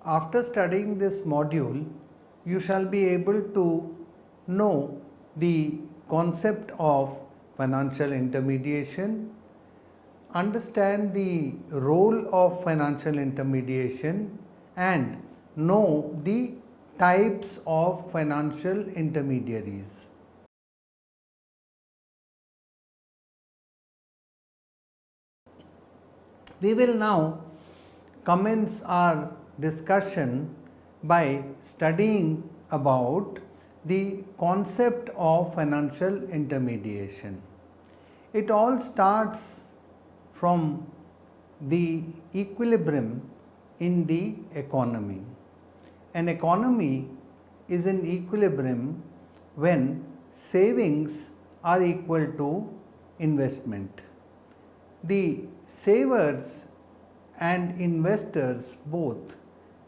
After studying this module, you shall be able to know the concept of financial intermediation, understand the role of financial intermediation, and know the types of financial intermediaries. We will now commence our discussion by studying about the concept of financial intermediation. It all starts from the equilibrium in the economy. An economy is in equilibrium when savings are equal to investment. The savers and investors both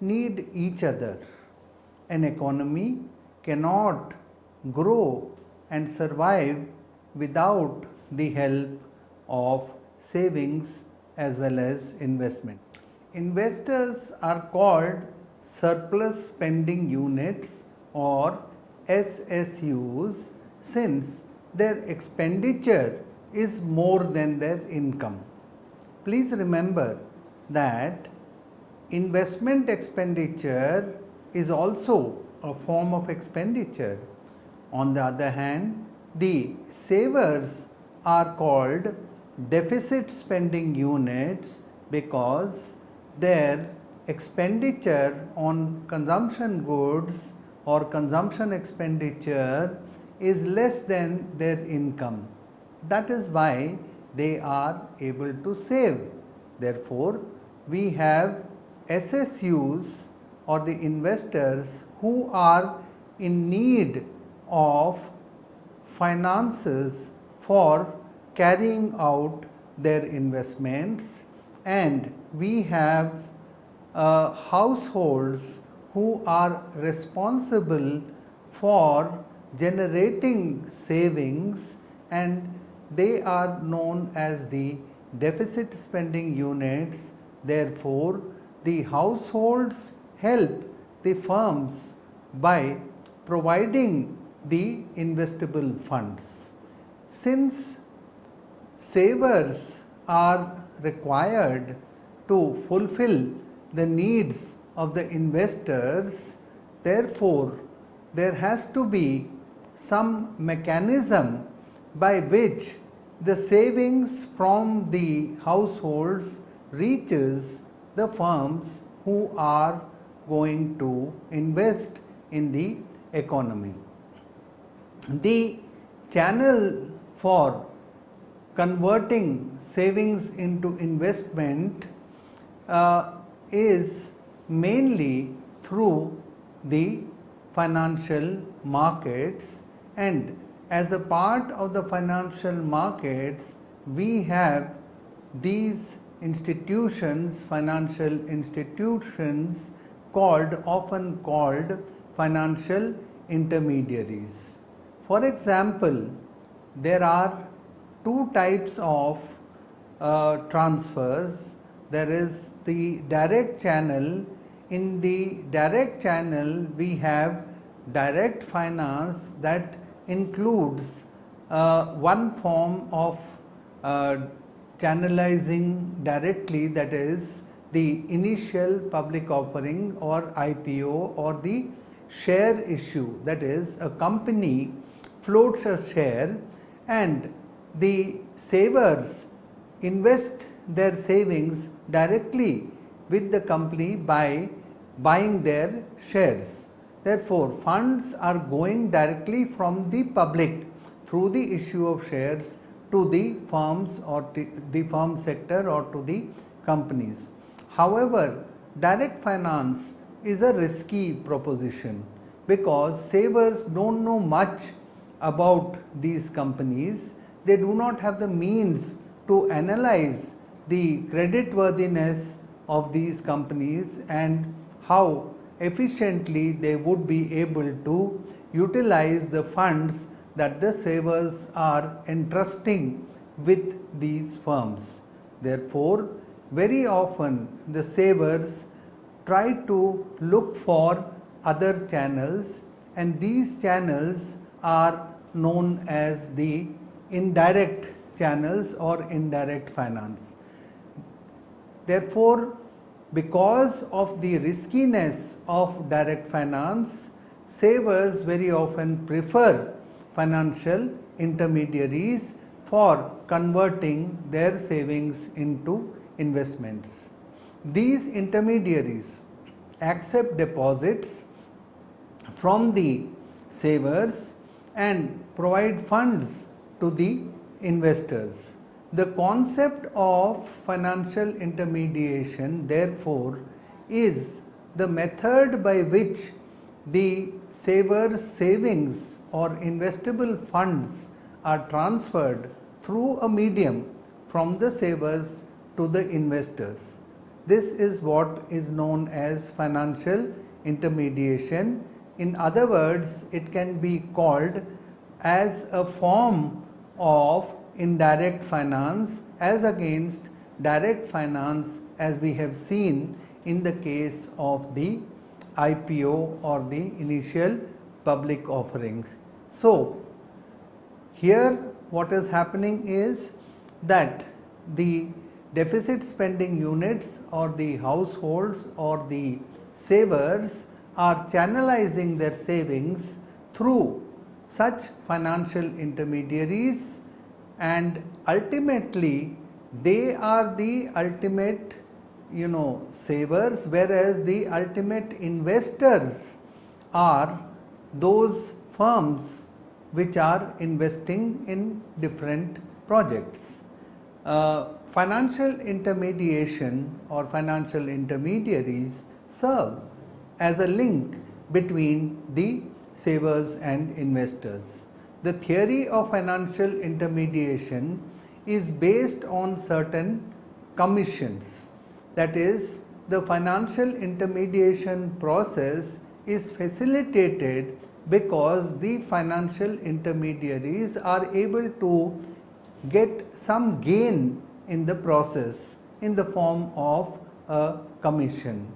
need each other. An economy cannot grow and survive without the help of savings as well as investment. Investors are called surplus spending units or SSUs since their expenditure is more than their income. Please remember that investment expenditure is also a form of expenditure. On the other hand, the savers are called deficit spending units because their expenditure on consumption goods or consumption expenditure is less than their income. That is why they are able to save. Therefore, we have SSUs or the investors who are in need of finances for carrying out their investments, and we have households who are responsible for generating savings, and they are known as the deficit spending units. Therefore, the households help the firms by providing the investable funds. Since savers are required to fulfill the needs of the investors, therefore, there has to be some mechanism by which the savings from the households reaches the firms who are going to invest in the economy. The channel for converting savings into investment is mainly through the financial markets, and as a part of the financial markets, we have these institutions, financial institutions often called financial intermediaries. For example, there are two types of transfers. There is the direct channel. In the direct channel, we have direct finance that includes one form of channelizing directly, that is the initial public offering or IPO or the share issue, that is a company floats a share and the savers invest their savings directly with the company by buying their shares. Therefore, funds are going directly from the public through the issue of shares to the firms or the firm sector or to the companies. However, direct finance is a risky proposition because savers don't know much about these companies. They do not have the means to analyze the creditworthiness of these companies and how efficiently they would be able to utilize the funds that the savers are entrusting with these firms. Therefore, very often the savers try to look for other channels, and these channels are known as the indirect channels or indirect finance. Therefore, because of the riskiness of direct finance, savers very often prefer financial intermediaries for converting their savings into investments. These intermediaries accept deposits from the savers and provide funds to the investors. The concept of financial intermediation, therefore, is the method by which the saver's savings or investable funds are transferred through a medium from the savers to the investors. This is what is known as financial intermediation. In other words, it can be called as a form of indirect finance as against direct finance, as we have seen in the case of the IPO or the initial public offerings. So, here what is happening is that the deficit spending units or the households or the savers are channelizing their savings through such financial intermediaries, and ultimately they are the ultimate savers, whereas the ultimate investors are those firms which are investing in different projects. Financial intermediation or financial intermediaries serve as a link between the savers and investors. The theory of financial intermediation is based on certain commissions. That is, the financial intermediation process is facilitated because the financial intermediaries are able to get some gain in the process in the form of a commission.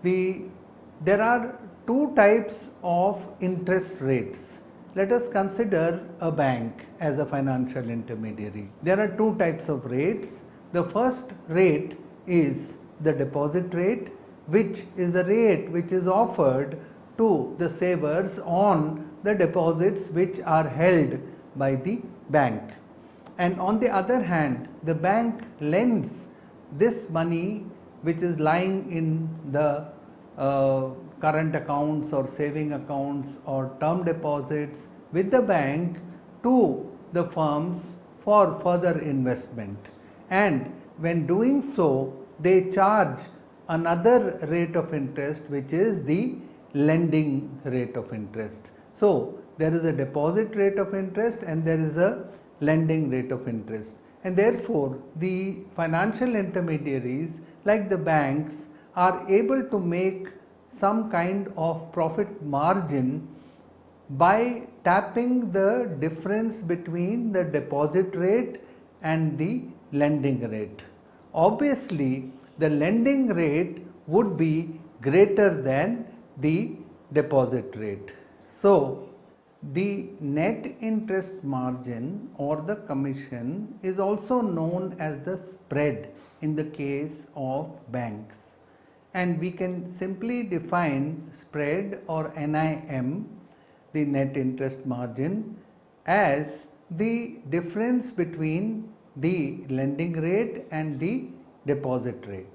There are two types of interest rates. Let us consider a bank as a financial intermediary. There are two types of rates. The first rate is the deposit rate, which is the rate which is offered to the savers on the deposits which are held by the bank. And on the other hand, the bank lends this money which is lying in the current accounts or saving accounts or term deposits with the bank to the firms for further investment. And when doing so, they charge another rate of interest, which is the lending rate of interest. So, there is a deposit rate of interest and there is a lending rate of interest, and therefore the financial intermediaries like the banks are able to make some kind of profit margin by tapping the difference between the deposit rate and the lending rate. Obviously, the lending rate would be greater than the deposit rate. So, the net interest margin or the commission is also known as the spread in the case of banks, and we can simply define spread or NIM, the net interest margin, as the difference between the lending rate and the deposit rate.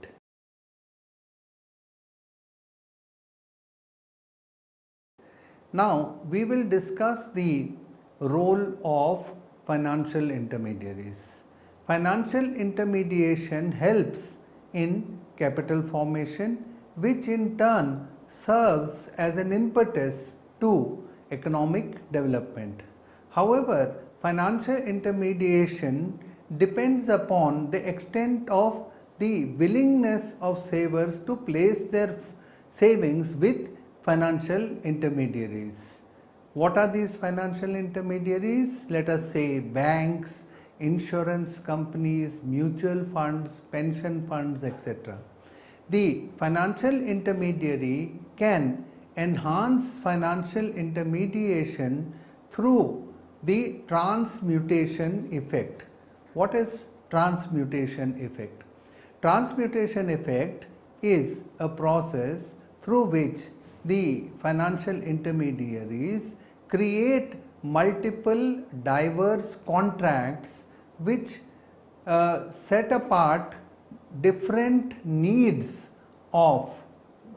Now, we will discuss the role of financial intermediaries. Financial intermediation helps in capital formation, which in turn serves as an impetus to economic development. However, financial intermediation depends upon the extent of the willingness of savers to place their savings with financial intermediaries. What are these financial intermediaries? Let us say banks, insurance companies, mutual funds, pension funds, etc. the financial intermediary can enhance financial intermediation through the transmutation effect. What is transmutation effect? Transmutation effect is a process through which the financial intermediaries create multiple diverse contracts which set apart different needs of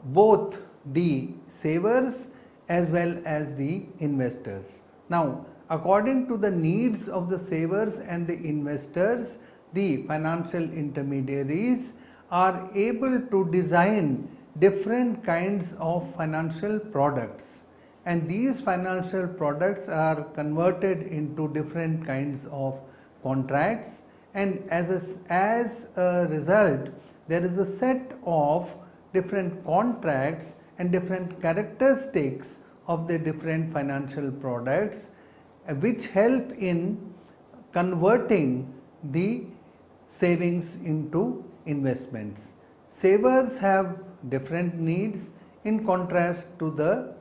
both the savers as well as the investors. Now, according to the needs of the savers and the investors, the financial intermediaries are able to design different kinds of financial products, and these financial products are converted into different kinds of contracts, and as a result there is a set of different contracts and different characteristics of the different financial products which help in converting the savings into investments. Savers have different needs in contrast to the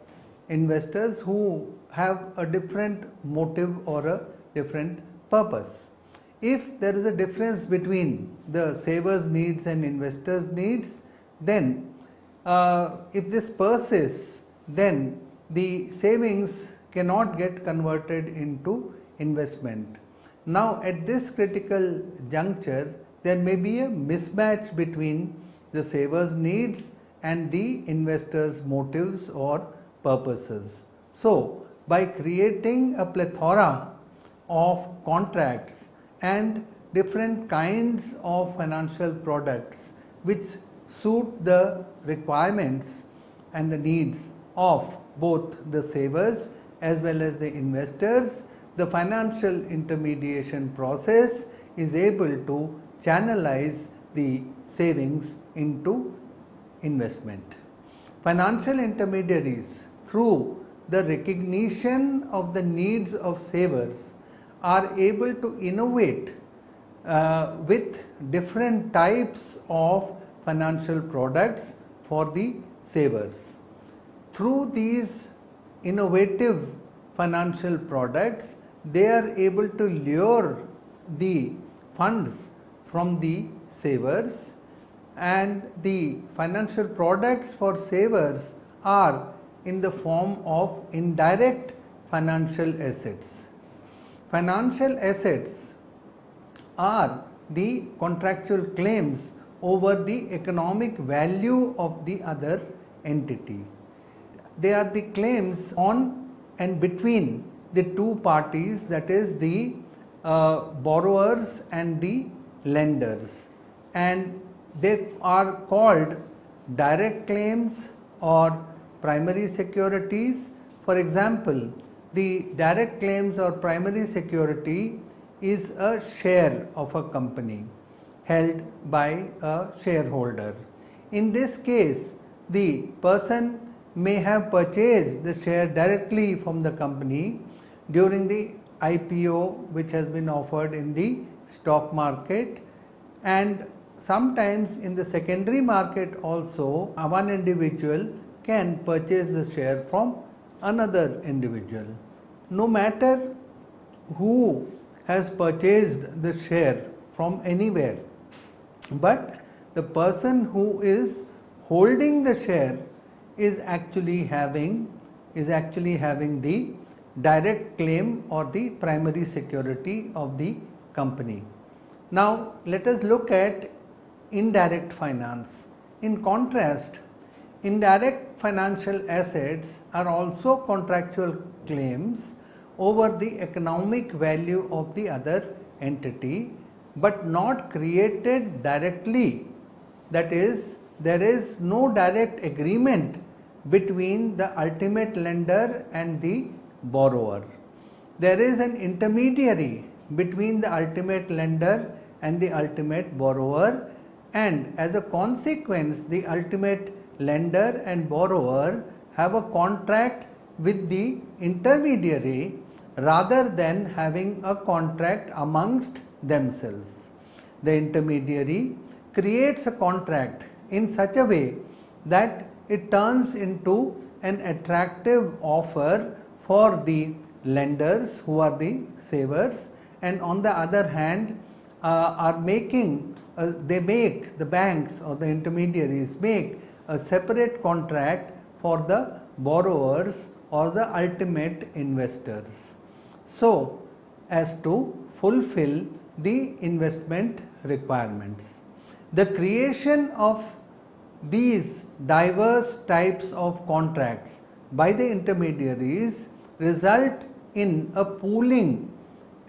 investors who have a different motive or a different purpose. If there is a difference between the savers' needs and investors' needs, then if this persists, then the savings cannot get converted into investment. Now, at this critical juncture, there may be a mismatch between the savers' needs and the investors' motives or purposes. So, by creating a plethora of contracts and different kinds of financial products which suit the requirements and the needs of both the savers as well as the investors, the financial intermediation process is able to channelize the savings into investment. Financial intermediaries, through the recognition of the needs of savers, are able to innovate with different types of financial products for the savers. Through these innovative financial products, they are able to lure the funds from the savers, and the financial products for savers are in the form of indirect financial assets. Financial assets are the contractual claims over the economic value of the other entity. They are the claims on and between the two parties, that is the borrowers and the lenders, and they are called direct claims or primary securities. For example, the direct claims or primary security is a share of a company held by a shareholder. In this case, the person may have purchased the share directly from the company during the IPO which has been offered in the stock market, and sometimes in the secondary market also one individual can purchase the share from another individual. No matter who has purchased the share from anywhere, but the person who is holding the share is actually having the direct claim or the primary security of the company. Now, let us look at indirect finance. In contrast, indirect financial assets are also contractual claims over the economic value of the other entity, but not created directly. That is, there is no direct agreement between the ultimate lender and the borrower. There is an intermediary between the ultimate lender and the ultimate borrower, and as a consequence, the ultimate lender and borrower have a contract with the intermediary rather than having a contract amongst themselves. The intermediary creates a contract in such a way that it turns into an attractive offer for the lenders who are the savers, and on the other hand are making the banks or the intermediaries make a separate contract for the borrowers or the ultimate investors, so as to fulfill the investment requirements. The creation of these diverse types of contracts by the intermediaries result in a pooling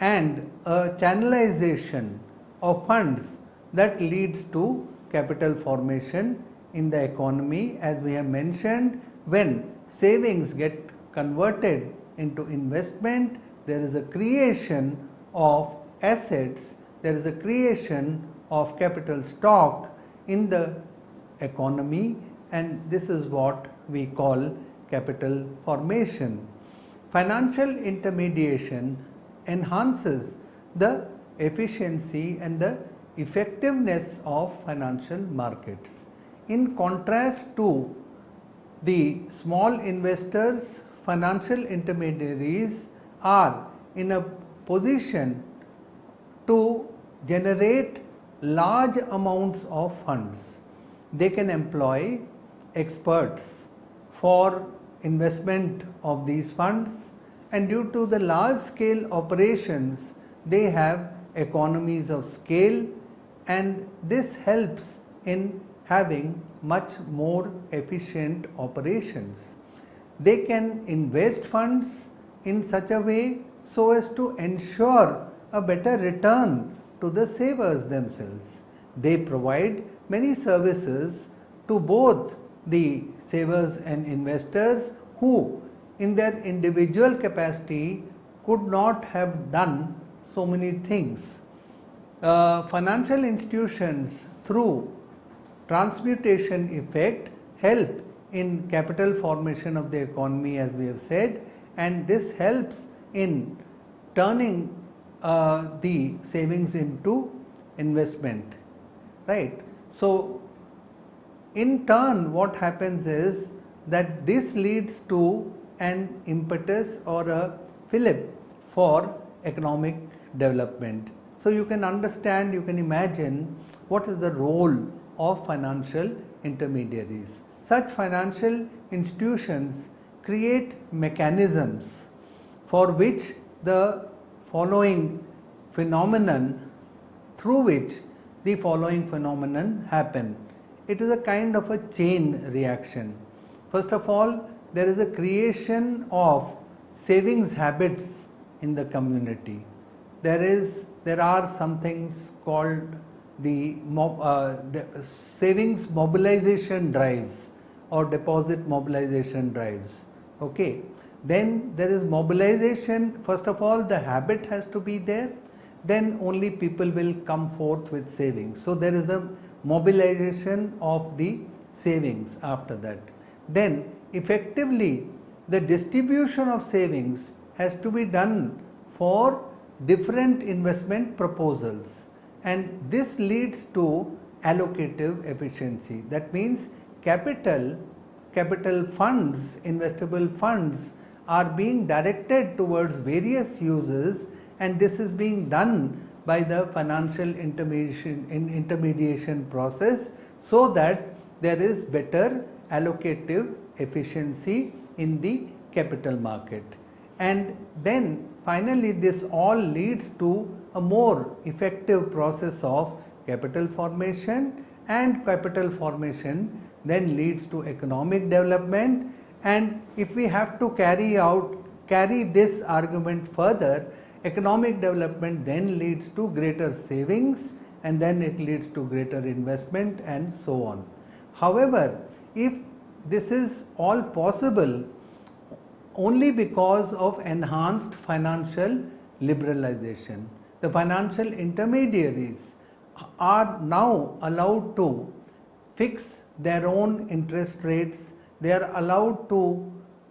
and a channelization of funds that leads to capital formation in the economy. As we have mentioned, when savings get converted into investment, there is a creation of assets, there is a creation of capital stock in the economy, and this is what we call capital formation. Financial intermediation enhances the efficiency and the effectiveness of financial markets. In contrast to the small investors, financial intermediaries are in a position to generate large amounts of funds. They can employ experts for investment of these funds, and due to the large scale operations they have economies of scale, and this helps in having much more efficient operations. They can invest funds in such a way so as to ensure a better return to the savers themselves. They provide many services to both the savers and investors who in their individual capacity could not have done so many things. Financial institutions through transmutation effect help in capital formation of the economy, as we have said, and this helps in turning the savings into investment, right? So in turn what happens is that this leads to an impetus or a fillip for economic development. So you can understand, you can imagine what is the role of financial intermediaries. Such financial institutions create mechanisms for which the following phenomenon, through which the following phenomenon happen. It is a kind of a chain reaction. First of all, there is a creation of savings habits in the community. There are some things called the savings mobilization drives or deposit mobilization drives. Okay. Then there is mobilization. First of all, the habit has to be there, then only people will come forth with savings. So there is a mobilization of the savings after that. Then effectively the distribution of savings has to be done for different investment proposals, and this leads to allocative efficiency. That means capital funds, investable funds are being directed towards various uses, and this is being done by the financial intermediation process, so that there is better allocative efficiency in the capital market. And then finally this all leads to a more effective process of capital formation, and capital formation then leads to economic development. And if we have to carry this argument further, economic development then leads to greater savings, and then it leads to greater investment, and so on. However, if this is all possible only because of enhanced financial liberalization, the financial intermediaries are now allowed to fix their own interest rates. They are allowed to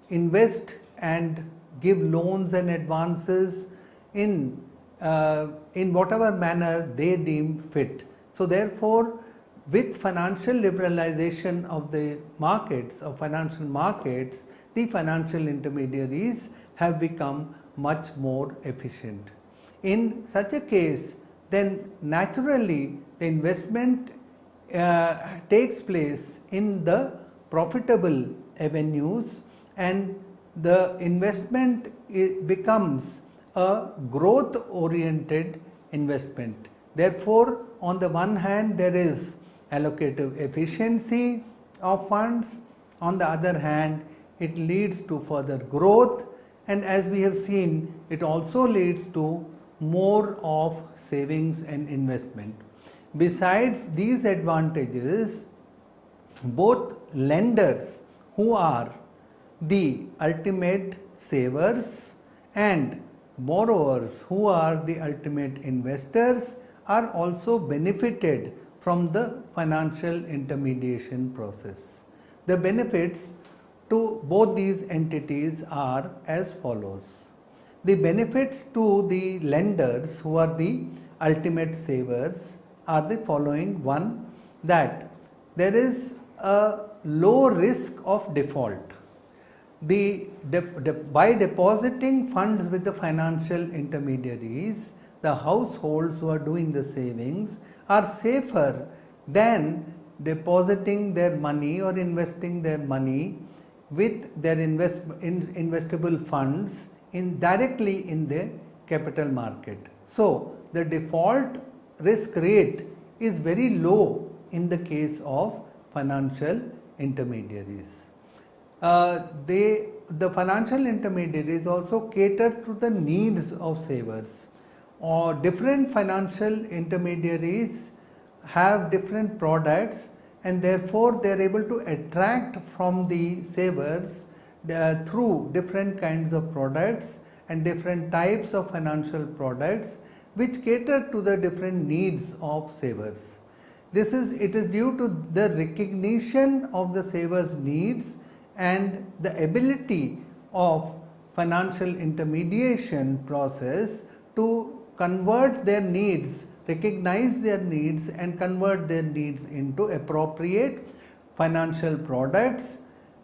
invest and give loans and advances in whatever manner they deem fit. So therefore with financial liberalization of the markets, of financial markets, the financial intermediaries have become much more efficient. In such a case, then naturally the investment takes place in the profitable avenues, and the investment becomes a growth oriented investment. Therefore, on the one hand there is allocative efficiency of funds, on the other hand it leads to further growth, and as we have seen, it also leads to more of savings and investment. Besides these advantages, both lenders who are the ultimate savers and borrowers who are the ultimate investors are also benefited from the financial intermediation process. The benefits to both these entities are as follows. The benefits to the lenders who are the ultimate savers are the following. One, that there is a low risk of default. By depositing funds with the financial intermediaries, the households who are doing the savings are safer than depositing their money or investing their money with their investable funds directly in the capital market. So, the default risk rate is very low in the case of financial intermediaries. The financial intermediaries also cater to the needs of savers. Different financial intermediaries have different products, and therefore they are able to attract from the savers through different kinds of products and different types of financial products which cater to the different needs of savers. It is due to the recognition of the savers' needs and the ability of financial intermediation process to convert their needs, recognize their needs and convert their needs into appropriate financial products,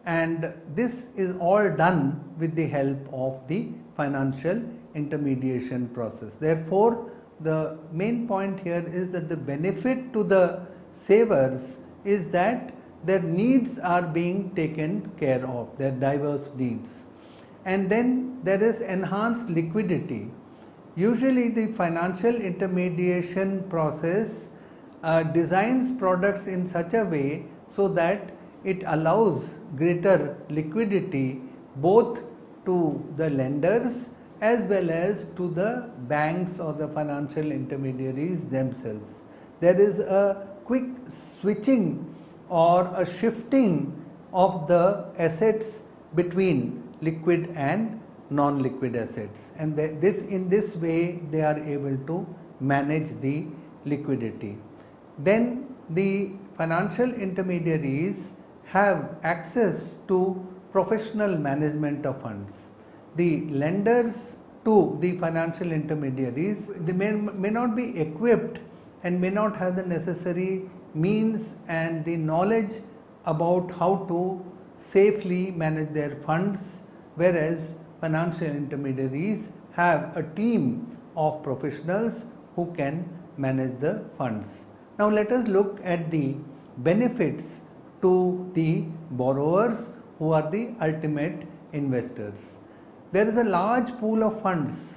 and this is all done with the help of the financial intermediation process. Therefore, the main point here is that the benefit to the savers is that their needs are being taken care of, their diverse needs. And then there is enhanced liquidity. Usually the financial intermediation process designs products in such a way so that it allows greater liquidity both to the lenders as well as to the banks or the financial intermediaries themselves. There is a quick switching or a shifting of the assets between liquid and non-liquid assets, and in this way they are able to manage the liquidity. Then the financial intermediaries have access to professional management of funds. The lenders to the financial intermediaries, they may not be equipped and may not have the necessary means and the knowledge about how to safely manage their funds, whereas financial intermediaries have a team of professionals who can manage the funds. Now let us look at the benefits to the borrowers who are the ultimate investors. There is a large pool of funds,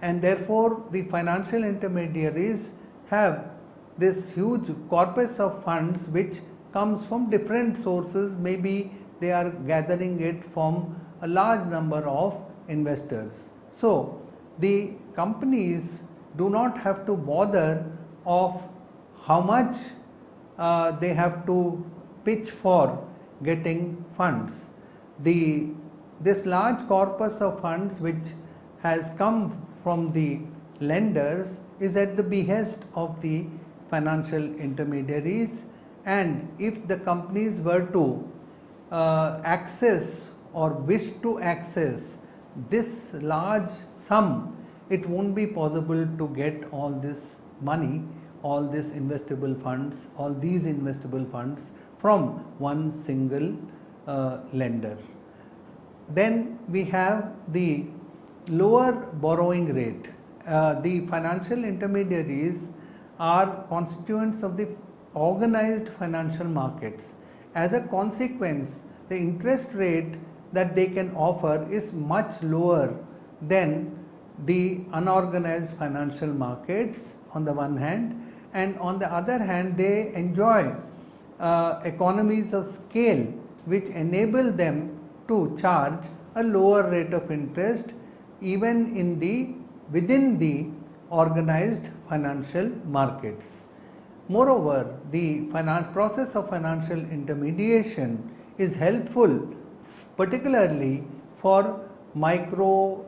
and therefore the financial intermediaries have this huge corpus of funds which comes from different sources. Maybe they are gathering it from a large number of investors. So the companies do not have to bother of how much they have to pitch for getting funds. This large corpus of funds which has come from the lenders is at the behest of the financial intermediaries, and if the companies were to access or wish to access this large sum, it won't be possible to get all this money all these investable funds from one single lender. Then we have the lower borrowing rate. The financial intermediaries are constituents of the organized financial markets. As a consequence, the interest rate that they can offer is much lower than the unorganized financial markets on the one hand, and on the other hand they enjoy economies of scale which enable them to charge a lower rate of interest even within the organized financial markets. Moreover, the process of financial intermediation is helpful particularly for micro,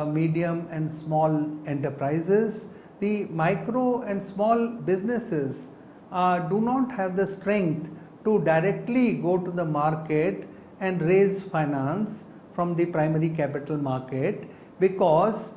medium and small enterprises. The micro and small businesses do not have the strength to directly go to the market and raise finance from the primary capital market, because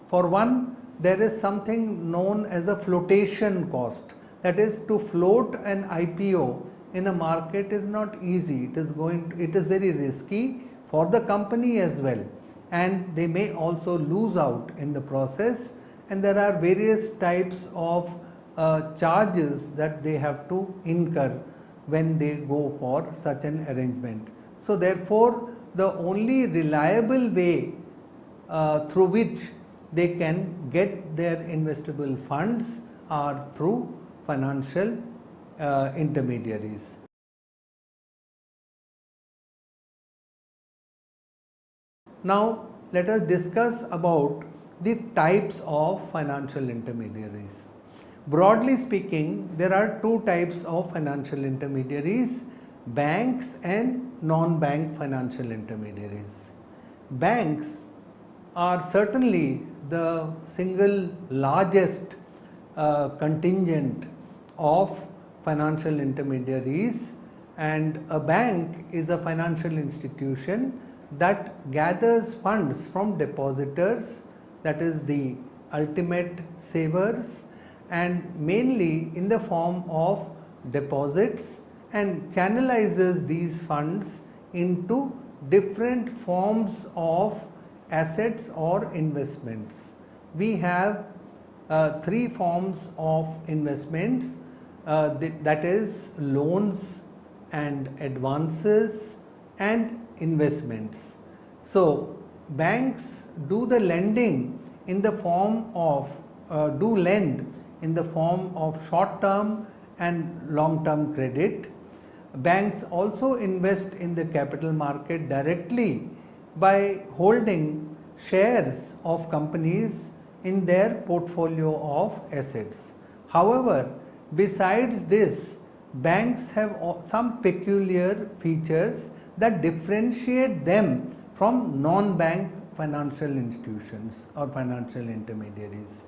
for one, there is something known as a flotation cost. That is, to float an IPO in a market is not easy. It is very risky for the company as well, and they may also lose out in the process, and there are various types of charges that they have to incur when they go for such an arrangement. So therefore, the only reliable way through which they can get their investable funds are through financial intermediaries. Now let us discuss about the types of financial intermediaries. Broadly speaking, there are two types of financial intermediaries: banks and non-bank financial intermediaries. Banks are certainly the single largest contingent of financial intermediaries, and a bank is a financial institution that gathers funds from depositors, that is the ultimate savers, and mainly in the form of deposits, and channelizes these funds into different forms of assets or investments. We have three forms of investments, that is loans and advances and investments. So banks do the lending in the form of lend in the form of short term and long term credit. Banks also invest in the capital market directly by holding shares of companies in their portfolio of assets. However, besides this, banks have some peculiar features that differentiate them from non-bank financial institutions or financial intermediaries.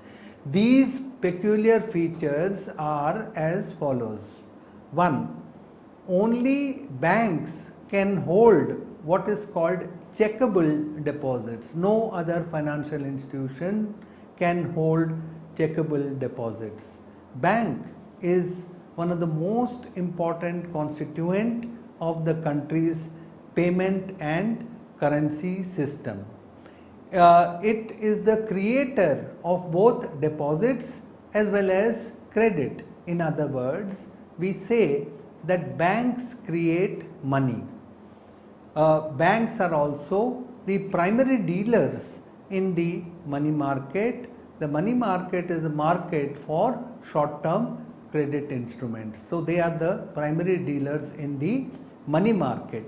These peculiar features are as follows. 1. Only banks can hold what is called checkable deposits. No other financial institution can hold checkable deposits. Bank is one of the most important constituent of the country's payment and currency system. It is the creator of both deposits as well as credit. In other words, we say that banks create money. Banks are also the primary dealers in the money market. The money market is a market for short-term credit instruments. So they are the primary dealers in the money market.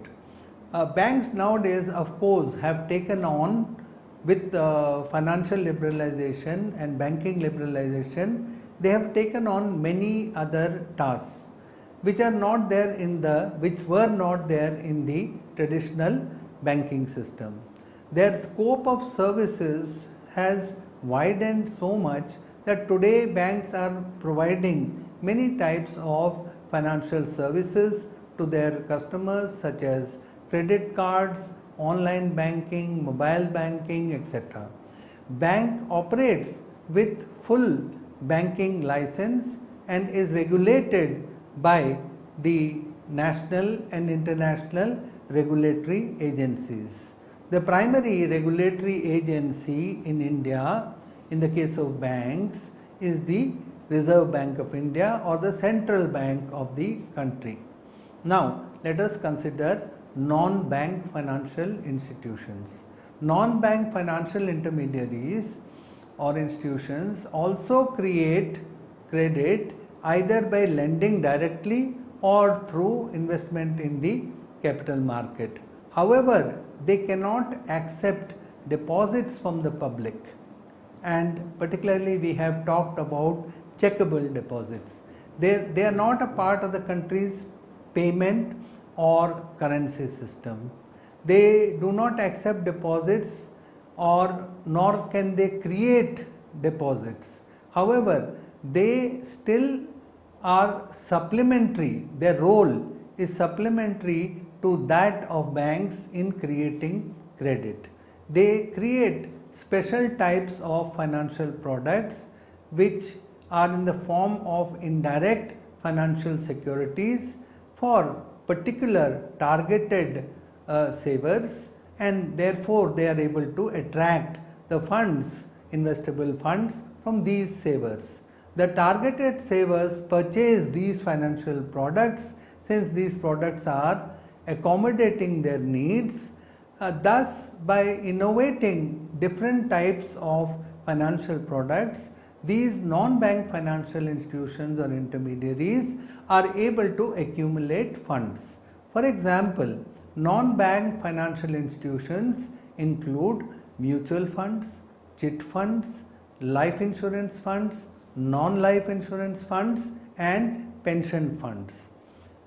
Banks nowadays, of course, have taken on, with financial liberalization and banking liberalization, they have taken on many other tasks which were not there in the traditional banking system. Their scope of services has widened so much that today banks are providing many types of financial services to their customers, such as credit cards, online banking, mobile banking, etc. Bank operates with full banking license and is regulated by the national and international regulatory agencies. The primary regulatory agency in India, in the case of banks, is the Reserve Bank of India or the central bank of the country. Now, let us consider non-bank financial institutions. Non-bank financial intermediaries or institutions also create credit either by lending directly or through investment in the capital market. However, they cannot accept deposits from the public, and particularly we have talked about checkable deposits. They are not a part of the country's payment or currency system. They do not accept deposits or nor can they create deposits. However, they still are supplementary, their role is supplementary to that of banks in creating credit. They create special types of financial products which are in the form of indirect financial securities for particular targeted savers, and therefore they are able to attract the funds, investable funds from these savers. The targeted savers purchase these financial products since these products are accommodating their needs. Thus, by innovating different types of financial products, these non-bank financial institutions or intermediaries are able to accumulate funds. For example, non-bank financial institutions include mutual funds, chit funds, life insurance funds, non-life insurance funds, and pension funds.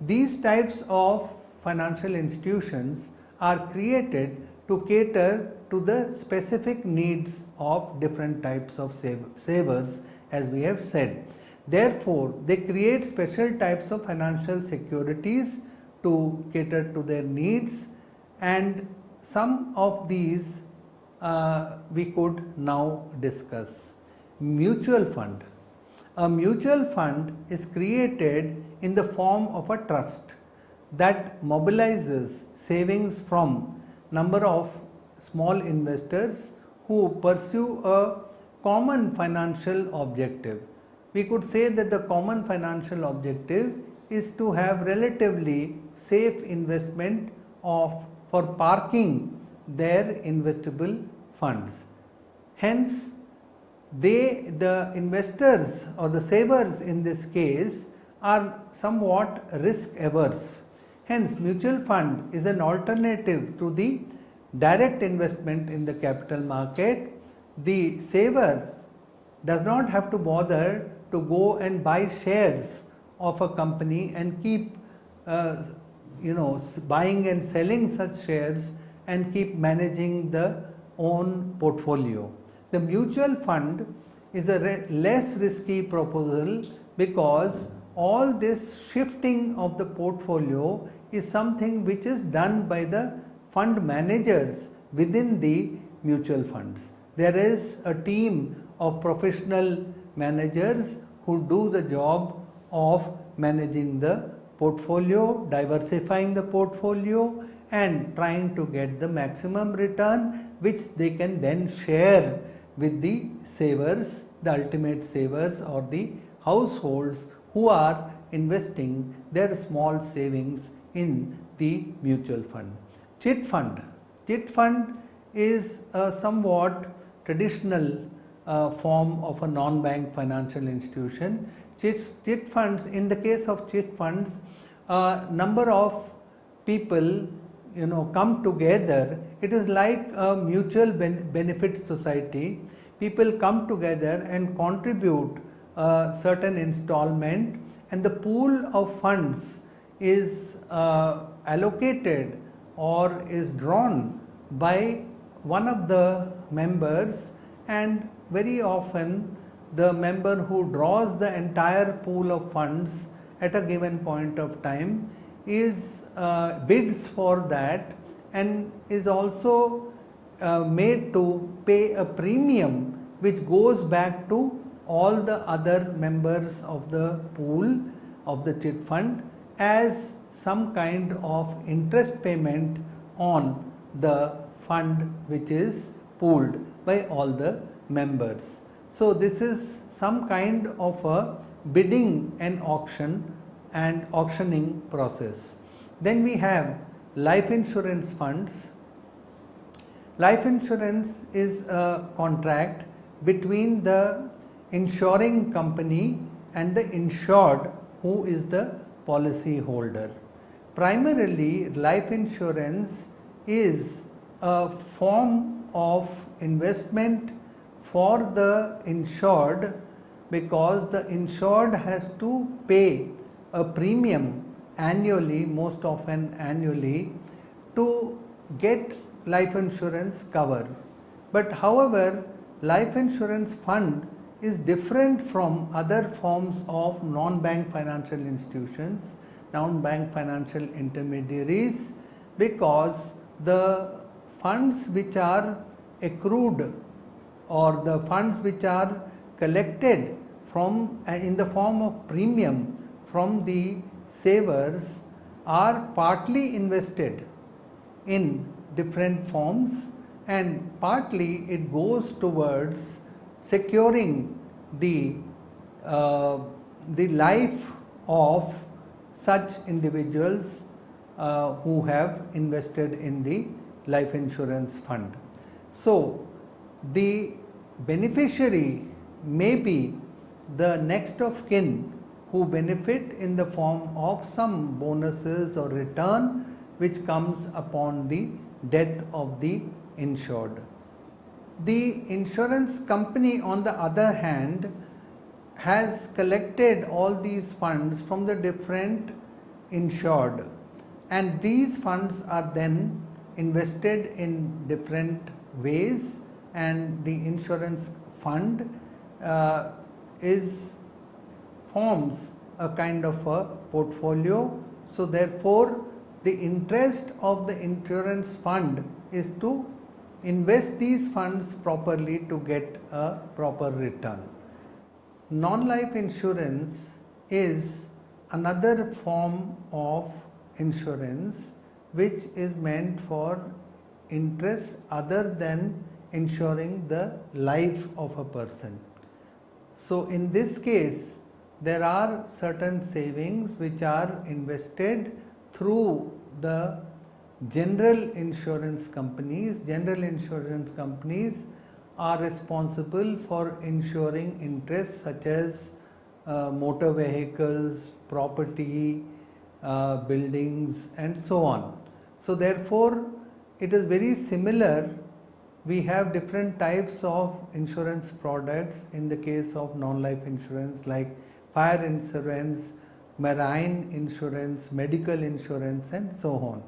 These types of financial institutions are created to cater to the specific needs of different types of savers, as we have said. Therefore, they create special types of financial securities to cater to their needs, and some of these we could now discuss. Mutual fund. A mutual fund is created in the form of a trust that mobilizes savings from number of small investors who pursue a common financial objective. We could say that the common financial objective is to have relatively safe investment for parking their investable funds. Hence, the investors or the savers in this case are somewhat risk averse. Hence, mutual fund is an alternative to the direct investment in the capital market. The saver does not have to bother to go and buy shares of a company and keep buying and selling such shares and keep managing the own portfolio. The mutual fund is a less risky proposal because all this shifting of the portfolio is something which is done by the fund managers within the mutual funds. There is a team of professional managers who do the job of managing the portfolio, diversifying the portfolio, and trying to get the maximum return, which they can then share with the savers, the ultimate savers, or the households who are investing their small savings in the mutual fund. Chit fund. Chit fund is a somewhat traditional form of a non-bank financial institution. Chit funds, in the case of chit funds, a number of people come together. It is like a mutual benefit society. People come together and contribute a certain installment, and the pool of funds is allocated or is drawn by one of the members, and very often the member who draws the entire pool of funds at a given point of time is bids for that and is also made to pay a premium which goes back to all the other members of the pool of the chit fund as some kind of interest payment on the fund which is pooled by all the members. So this is some kind of a bidding and auctioning process. Then we have life insurance funds. Life insurance is a contract between the insuring company and the insured, who is the policy holder. Primarily, life insurance is a form of investment for the insured, because the insured has to pay a premium annually, most often annually, to get life insurance cover. But however, life insurance fund is different from other forms of non-bank financial institutions, non-bank financial intermediaries, because the funds which are accrued or the funds which are collected from in the form of premium from the savers are partly invested in different forms, and partly it goes towards securing the life of such individuals who have invested in the life insurance fund. So the beneficiary may be the next of kin who benefit in the form of some bonuses or return which comes upon the death of the insured. The insurance company, on the other hand, has collected all these funds from the different insured, and these funds are then invested in different ways, and the insurance fund forms a kind of a portfolio. So therefore, the interest of the insurance fund is to invest these funds properly to get a proper return. Non-life insurance is another form of insurance which is meant for interest other than insuring the life of a person. So in this case, there are certain savings which are invested through the general insurance companies. General insurance companies are responsible for insuring interests such as motor vehicles, property, buildings, and so on. So therefore, it is very similar. We have different types of insurance products in the case of non-life insurance, like fire insurance, marine insurance, medical insurance, and so on.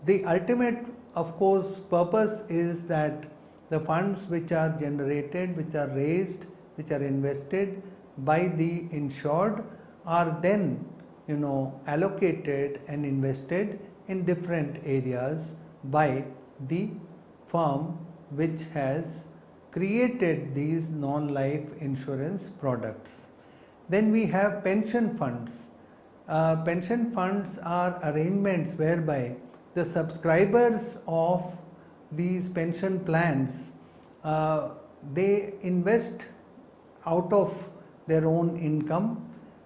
The ultimate, of course, purpose is that the funds which are generated, which are raised, which are invested by the insured are then allocated and invested in different areas by the firm which has created these non-life insurance products. Then we have pension funds. Pension funds are arrangements whereby the subscribers of these pension plans, they invest out of their own income,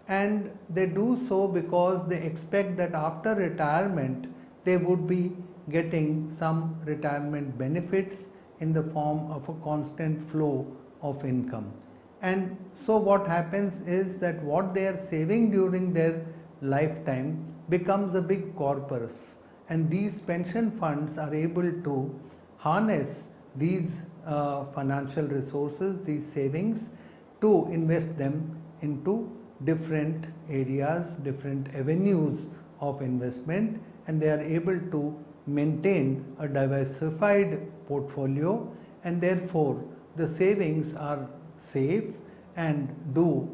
and they do so because they expect that after retirement they would be getting some retirement benefits in the form of a constant flow of income. And so what happens is that what they are saving during their lifetime becomes a big corpus, and these pension funds are able to harness these financial resources, these savings, to invest them into different areas, different avenues of investment, and they are able to maintain a diversified portfolio, and therefore the savings are safe and do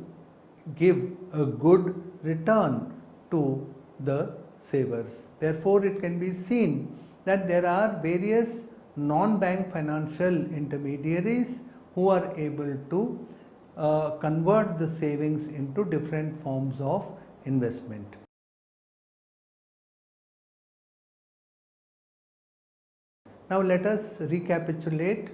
give a good return to the savers. Therefore, it can be seen that there are various non-bank financial intermediaries who are able to convert the savings into different forms of investment. Now let us recapitulate.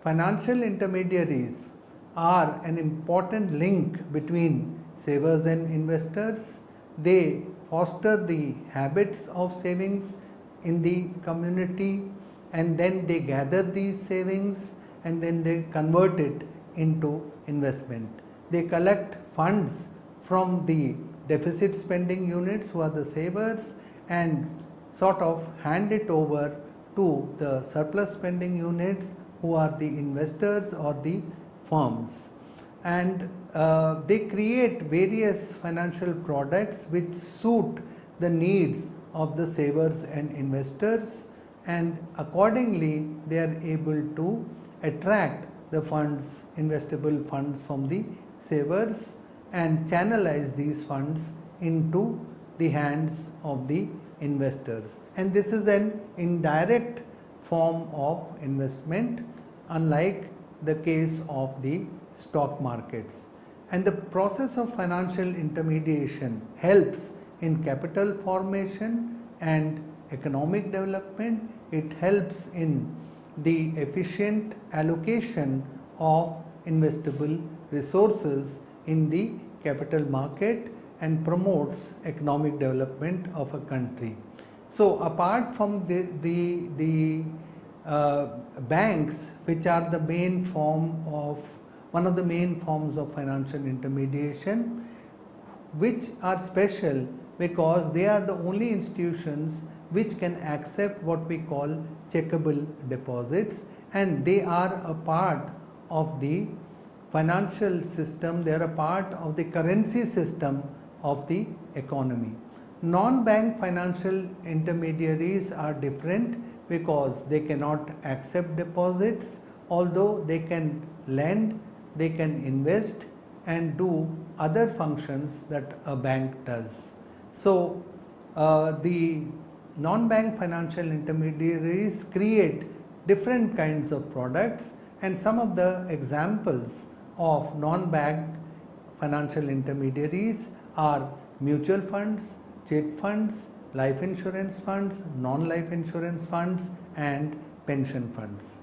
Financial intermediaries are an important link between savers and investors. They foster the habits of savings in the community, and then they gather these savings and then they convert it into investment. They collect funds from the deficit spending units, who are the savers, and sort of hand it over to the surplus spending units, who are the investors or the firms. And they create various financial products which suit the needs of the savers and investors, and accordingly they are able to attract the funds, investable funds from the savers, and channelize these funds into the hands of the investors. And this is an indirect form of investment, unlike the case of the stock markets. And the process of financial intermediation helps in capital formation and economic development. It helps in the efficient allocation of investable resources in the capital market and promotes economic development of a country. So apart from the banks, which are the main form of one of the main forms of financial intermediation, which are special because they are the only institutions which can accept what we call checkable deposits, and they are a part of the financial system, they are a part of the currency system of the economy. Non-bank financial intermediaries are different because they cannot accept deposits, although they can lend, they can invest and do other functions that a bank does. So the non-bank financial intermediaries create different kinds of products, and some of the examples of non-bank financial intermediaries are mutual funds, chit funds, life insurance funds, non-life insurance funds and pension funds.